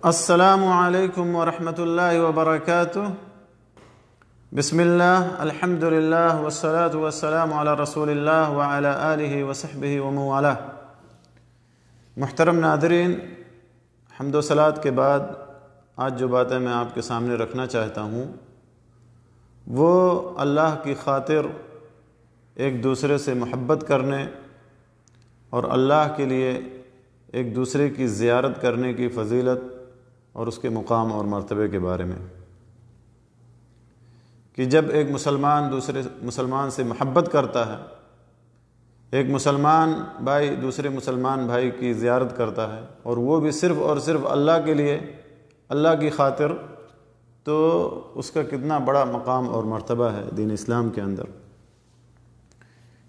السلام علیکم ورحمۃ اللہ وبرکاتہ۔ بسم اللہ، الحمد للہ والصلاة والسلام علی رسول اللہ وعلی آلہ وصحبہ ومن والہ۔ محترم ناظرین، حمد و صلوات کے بعد آج جو باتیں میں آپ کے سامنے رکھنا چاہتا ہوں وہ اللہ کی خاطر ایک دوسرے سے محبت کرنے اور اللہ کے لیے ایک دوسرے کی زیارت کرنے کی فضیلت اور اس کے مقام اور مرتبے کے بارے میں، کہ جب ایک مسلمان دوسرے مسلمان سے محبت کرتا ہے، ایک مسلمان بھائی دوسرے مسلمان بھائی کی زیارت کرتا ہے اور وہ بھی صرف اور صرف اللہ کے لیے، اللہ کی خاطر، تو اس کا کتنا بڑا مقام اور مرتبہ ہے دین اسلام کے اندر۔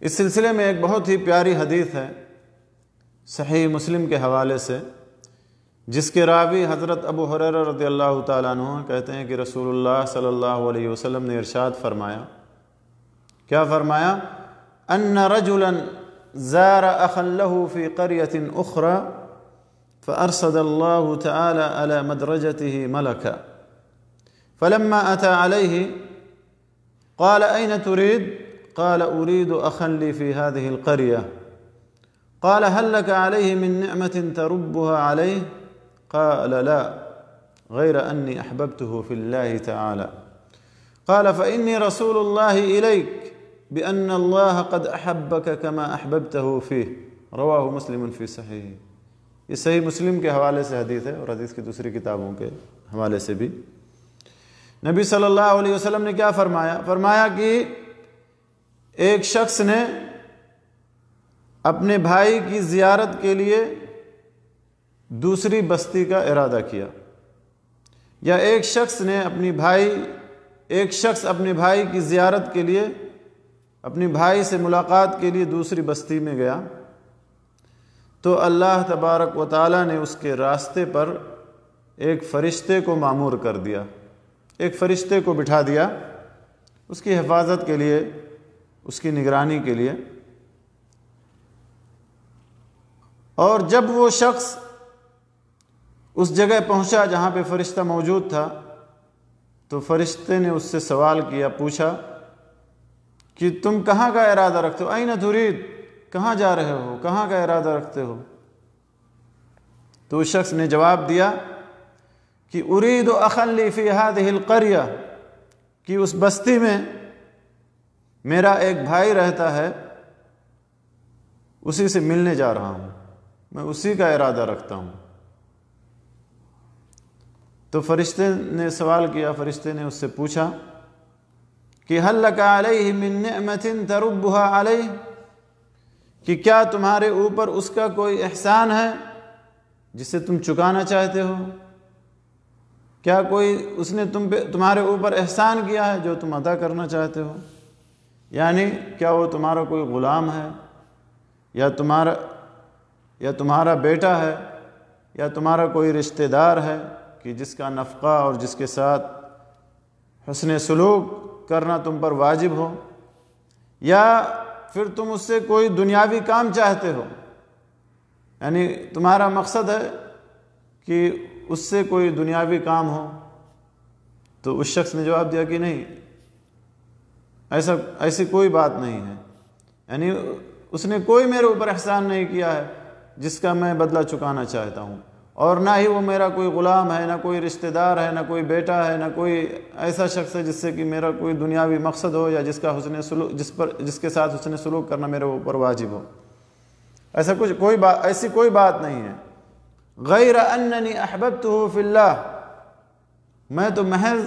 اس سلسلے میں ایک بہت ہی پیاری حدیث ہے صحیح مسلم کے حوالے سے، جس کے راوی حضرت ابو ہریرہ رضی اللہ تعالیٰ عنہ کہتے ہیں کہ رسول اللہ صلی اللہ علیہ وسلم نے ارشاد فرمایا، کیا فرمایا؟ ان رجلا زار اخا له في قرية اخرى فارصد الله تعالى على مدرجته ملكا فلما اتى عليه قال اين تريد؟ قال اريد اخا لي في هذه القرية قال هل لك عليه من نعمة تربها عليه؟ قال لا غير أني أحببته في الله تعالى قال فإني رسول الله إليك بأن الله قد أحبك كما أحببته فيه رواه مسلم في صحيح۔ یہ صحیح مسلم کے حوالے سے حدیث ہے اور حدیث کی دوسری کتابوں کے حوالے سے بھی۔ نبی صلی اللہ علیہ وسلم نے کیا فرمایا؟ فرمایا کہ ایک شخص نے اپنے بھائی کی زیارت کے لیے دوسری بستی کا ارادہ کیا، یا ایک شخص اپنے بھائی کی زیارت کے لیے، اپنے بھائی سے ملاقات کے لیے دوسری بستی میں گیا، تو اللہ تبارک و تعالیٰ نے اس کے راستے پر ایک فرشتے کو مامور کر دیا، ایک فرشتے کو بٹھا دیا اس کی حفاظت کے لیے، اس کی نگرانی کے لیے۔ اور جب وہ شخص اس جگہ پہنچا جہاں پہ فرشتہ موجود تھا، تو فرشتے نے اس سے سوال کیا، پوچھا کہ تم کہاں کا ارادہ رکھتے ہو؟ این ترید، کہاں جا رہے ہو، کہاں کا ارادہ رکھتے ہو؟ تو اس شخص نے جواب دیا کہ ارید اخا لی فی ہذہ القریہ، کہ اس بستی میں میرا ایک بھائی رہتا ہے، اسی سے ملنے جا رہا ہوں، میں اسی کا ارادہ رکھتا ہوں۔ تو فرشتے نے سوال کیا، فرشتے نے اس سے پوچھا کہ هل لك عليه من نعمة تربها عليه، کہ کیا تمہارے اوپر اس کا کوئی احسان ہے جسے تم چکانا چاہتے ہو؟ کیا کوئی اس نے تمہارے اوپر احسان کیا ہے جو تم ادا کرنا چاہتے ہو؟ یعنی کیا وہ تمہارا کوئی غلام ہے، یا تمہارا بیٹا ہے، یا تمہارا کوئی رشتہ دار ہے کہ جس کا نفقہ اور جس کے ساتھ حسن سلوک کرنا تم پر واجب ہو، یا پھر تم اس سے کوئی دنیاوی کام چاہتے ہو، یعنی تمہارا مقصد ہے کہ اس سے کوئی دنیاوی کام ہو؟ تو اس شخص نے جواب دیا کہ نہیں، ایسی کوئی بات نہیں ہے، یعنی اس نے کوئی میرے اوپر احسان نہیں کیا ہے جس کا میں بدلہ چکانا چاہتا ہوں، اور نہ ہی وہ میرا کوئی غلام ہے، نہ کوئی رشتہ دار ہے، نہ کوئی بیٹا ہے، نہ کوئی ایسا شخص ہے جس سے کہ میرا کوئی دنیاوی مقصد ہو، یا جس کا جس کے ساتھ حسن سلوک کرنا میرے اوپر واجب ہو۔ ایسی کوئی بات نہیں ہے۔ غیر اننی احببتہ فی اللہ، میں تو محض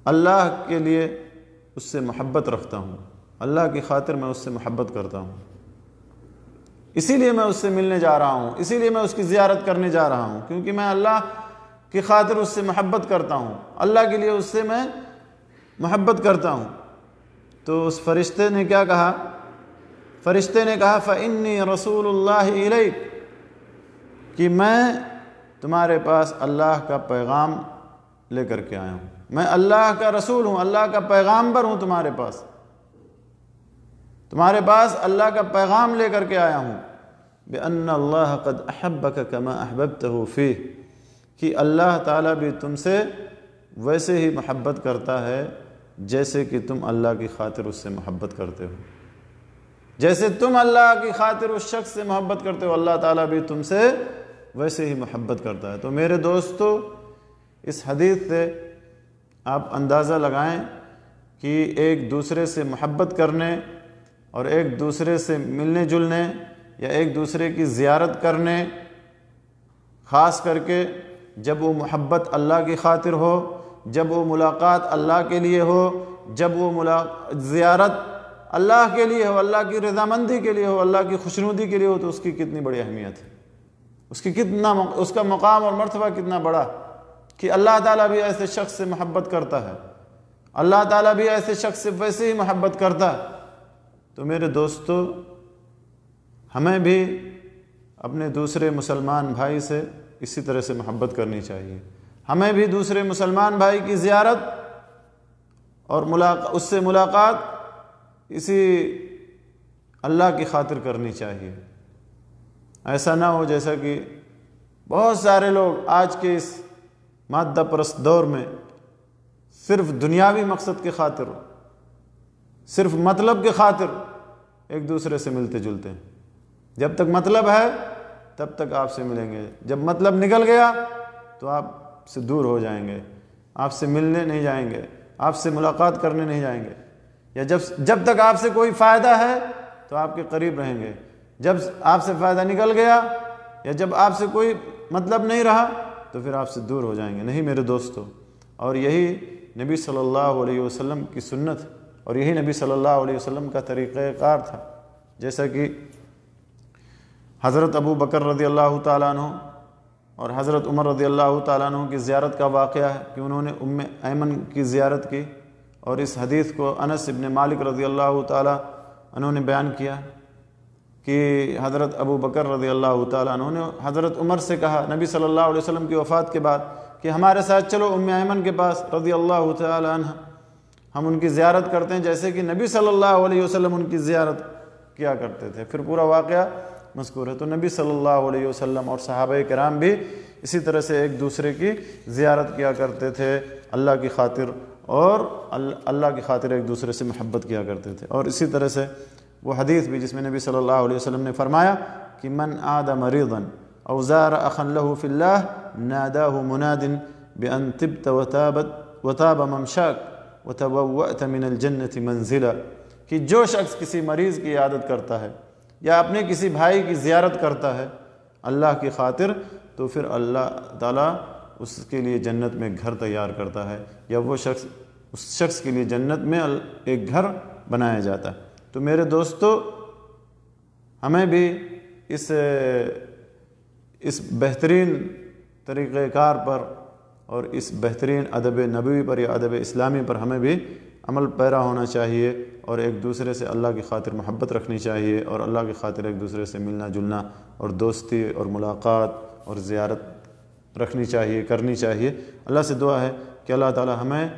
اللہ کے لیے اس سے محبت رکھتا ہوں، اللہ کی خاطر میں اس سے محبت کرتا ہوں، اسی لیے میں اس سے ملنے جا رہا ہوں، اسی لیے میں اس کی زیارت کرنے جا رہا ہوں، کیونکہ میں اللہ کی خاطر اس سے محبت کرتا ہوں، اللہ کے لیے اس سے میں محبت کرتا ہوں۔ تو اس فرشتے نے کیا کہا؟ فرشتے نے کہا فإنی رسول اللہ الیک، کہ میں تمہارے پاس اللہ کا پیغام لے کر کے آیا ہوں، میں اللہ کا رسول ہوں، اللہ کا پیغامبر ہوں، تمہارے پاس اللہ کا پیغام لے کر کے آیا ہوں، بأن اللہ قد احبک کما احببتہ فیہ، کہ اللہ تعالیٰ بھی تم سے ویسے ہی محبت کرتا ہے جیسے کہ تم اللہ کی خاطر اس سے محبت کرتے ہو۔ جیسے تم اللہ کی خاطر اس شخص سے محبت کرتے ہو، اللہ تعالیٰ بھی تم سے ویسے ہی محبت کرتا ہے۔ تو میرے دوستو، اس حدیث سے آپ اندازہ لگائیں کہ ایک دوسرے سے محبت کرنے اور ایک دوسرے سے ملنے جلنے یا ایک دوسرے کی زیارت کرنے، خاص کر کے جب وہ محبت اللہ کی خاطر ہو، جب وہ ملاقات اللہ کے لیے ہو، جب وہ زیارت اللہ کے لیے ہو، اللہ کی رضامندی کے لیے ہو، اللہ کی خوشنودی کے لیے ہو، تو اس کی کتنی بڑی اہمیت ہے، اس کا مقام اور مرتبہ کتنا بڑا، کہ اللہ تعالیٰ بھی ایسے شخص سے محبت کرتا ہے، اللہ تعالیٰ بھی ایسے شخص سے ویسے ہی محبت کرتا ہے۔ تو میرے دوستو، ہمیں بھی اپنے دوسرے مسلمان بھائی سے اسی طرح سے محبت کرنی چاہیے، ہمیں بھی دوسرے مسلمان بھائی کی زیارت اور اس سے ملاقات اسی اللہ کی خاطر کرنی چاہیے۔ ایسا نہ ہو جیسا کہ بہت سارے لوگ آج کے اس مادہ پرست دور میں صرف دنیاوی مقصد کے خاطر، صرف مطلب کے خاطر ایک دوسرے سے ملتے جلتے ہیں۔ جب تک مطلب ہے تب تک آپ سے ملیں گے، جب مطلب نکل گیا تو آپ سے دور ہو جائیں گے، آپ سے ملنے نہیں جائیں گے، آپ سے ملاقات کرنے نہیں جائیں گے، یا جب تک آپ سے کوئی فائدہ ہے تو آپ کے قریب رہیں گے، جب آپ سے فائدہ نکل گیا یا جب آپ سے کوئی مطلب نہیں رہا تو پھر آپ سے دور ہو جائیں گے۔ نہیں میرے دوستو، اور یہی نبی صلی اللہ علیہ وسلم کی سنت اور یہی نبی صلی اللہ علیہ وسلم کا طریقہ کار تھا۔ جیسا کہ حضرت ابو بکر رضی اللہ تعالیٰ عنہ اور حضرت عمر رضی اللہ تعالیٰ عنہ کی زیارت کا واقعہ ہے کہ انہوں نے ام ایمن کی زیارت کی، اور اس حدیث کو انس ابن مالک رضی اللہ تعالیٰ عنہ نے بیان کیا کہ حضرت ابو بکر رضی اللہ تعالیٰ عنہ نے حضرت عمر سے کہا نبی صلی اللہ علیہ وسلم کی وفات کے بعد کہ ہمارے ساتھ چلو ام ایمن کے پاس رضی اللہ تعالیٰ عنہ، ہم ان کی زیارت کرتے ہیں جیسے کہ نبی صلی اللہ علیہ وسلم ان کی زیارت کیا کرتے تھے۔ پھر پورا واقعہ مذکور ہے۔ تو نبی صلی اللہ علیہ وسلم اور صحابہ کرام بھی اسی طرح سے ایک دوسرے کی زیارت کیا کرتے تھے اللہ کی خاطر، اور اللہ کی خاطر ایک دوسرے سے محبت کیا کرتے تھے۔ اور اسی طرح سے وہ حدیث بھی جس میں نبی صلی اللہ علیہ وسلم نے فرمایا کہ من عاد مریضا او زار اخا له فی اللہ ناداه مناد بان طبت وتاب ممشاک وتبوأت من الجنت منزلا، کہ جو شخص کسی مریض کی عیادت کرتا ہے یا اپنے کسی بھائی کی زیارت کرتا ہے اللہ کی خاطر، تو پھر اللہ تعالیٰ اس کے لیے جنت میں گھر تیار کرتا ہے، یا وہ شخص اس شخص کے لیے جنت میں ایک گھر بنایا جاتا ہے۔ تو میرے دوستو، ہمیں بھی اس بہترین طریقہ کار پر اور اس بہترین ادب نبوی پر یا ادب اسلامی پر ہمیں بھی عمل پیرا ہونا چاہیے، اور ایک دوسرے سے اللہ کی خاطر محبت رکھنی چاہیے، اور اللہ کی خاطر ایک دوسرے سے ملنا جلنا اور دوستی اور ملاقات اور زیارت رکھنی چاہیے، کرنی چاہیے۔ اللہ سے دعا ہے کہ اللہ تعالی ہمیں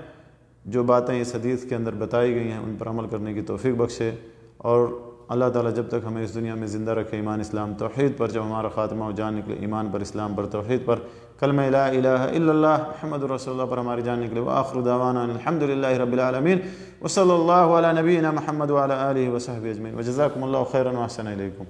جو باتیں اس حدیث کے اندر بتائی گئی ہیں ان پر عمل کرنے کی توفیق بخشے، اور اللہ تعالیٰ جب تک ہمیں اس دنیا میں زندہ رکھے ایمان اسلام توحید پر، جب ہمارا خاتمہ ہو جان نکلے ایمان پر، اسلام پر، توحید پر، کلمہ لا الہ الا اللہ محمد رسول اللہ پر ہماری جان نکلے۔ وآخر دعوانا الحمد للہ رب العالمین، وصلی اللہ علی نبینا محمد وعلی آلہ وصحبہ اجمعین، وجزاکم اللہ خیرا واحسن الیکم۔